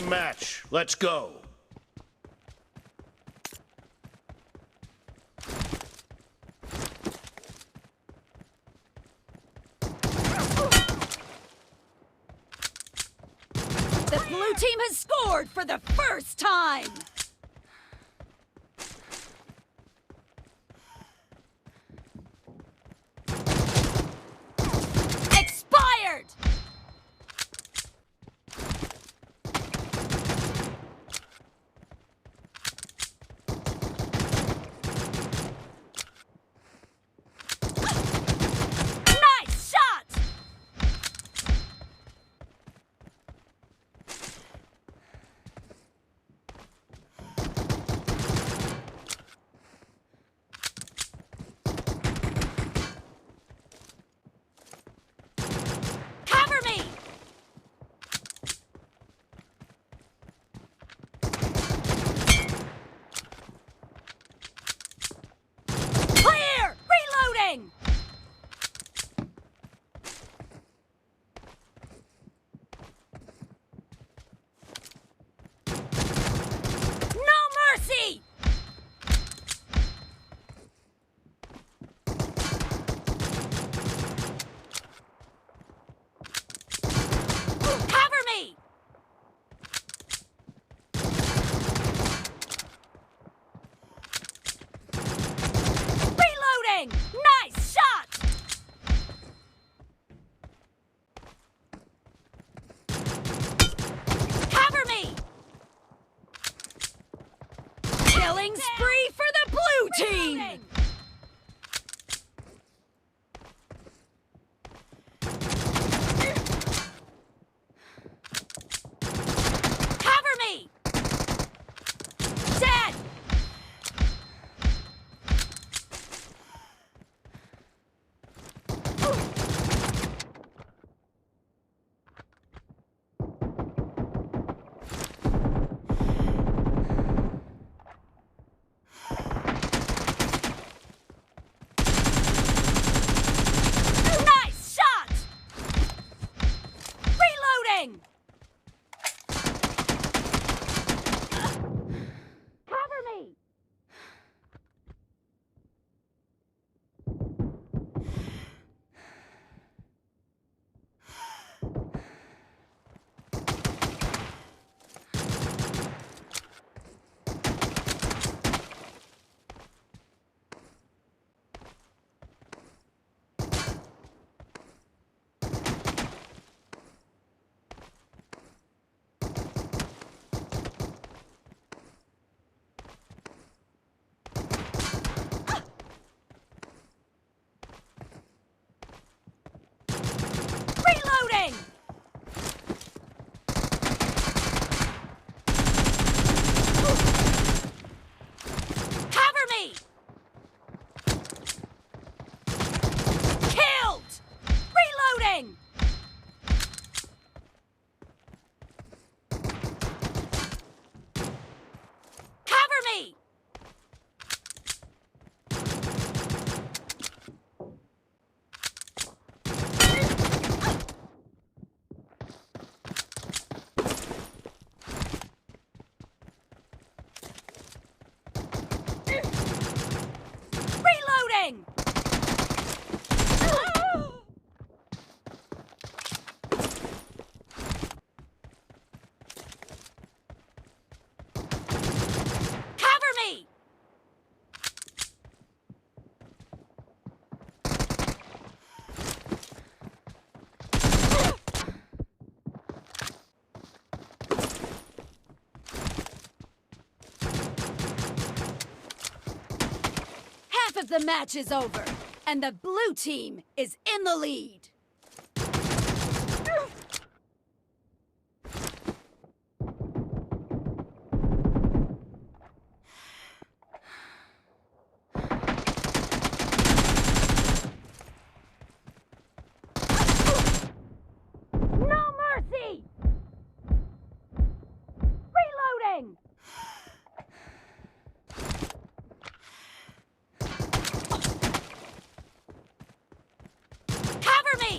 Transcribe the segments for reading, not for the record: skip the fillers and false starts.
Team match. Let's go. The blue team has scored for the first time! Expired! Nice shot! Cover me! Clear! Reloading! No mercy! Cover me! Reloading! Nice shot! Cover me! Killing spree for the blue team! Cover me! Dead! Nice shot! Reloading! Cover me! Reloading! Cover me! Killed! Reloading! Cover me! Reloading! Cover me! Half of the match is over, and the blue team is in the lead. No mercy! Reloading! Cover me!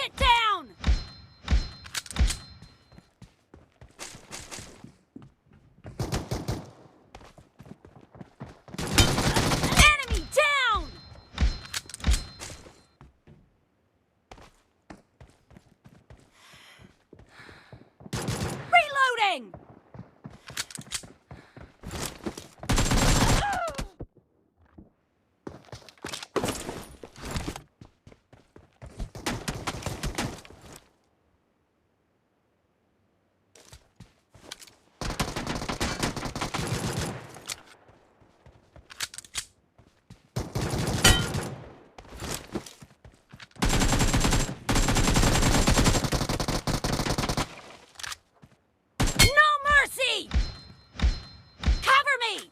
Target down! Enemy down! Reloading! Cover me!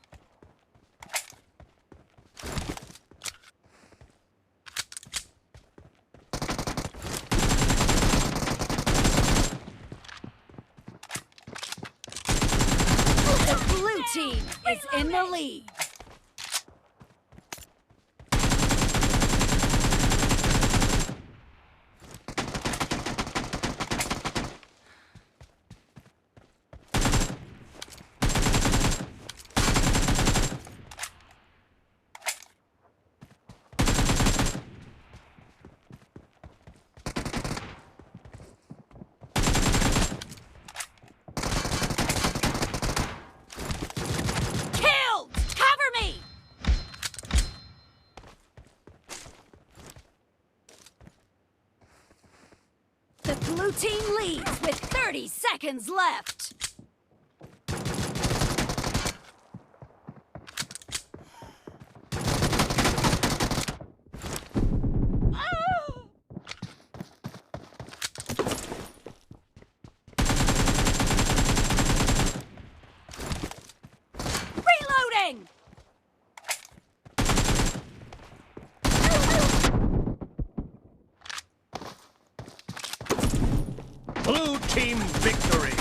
The blue team is in the lead. The blue team leads with 30 seconds left. Reloading! Blue team victory!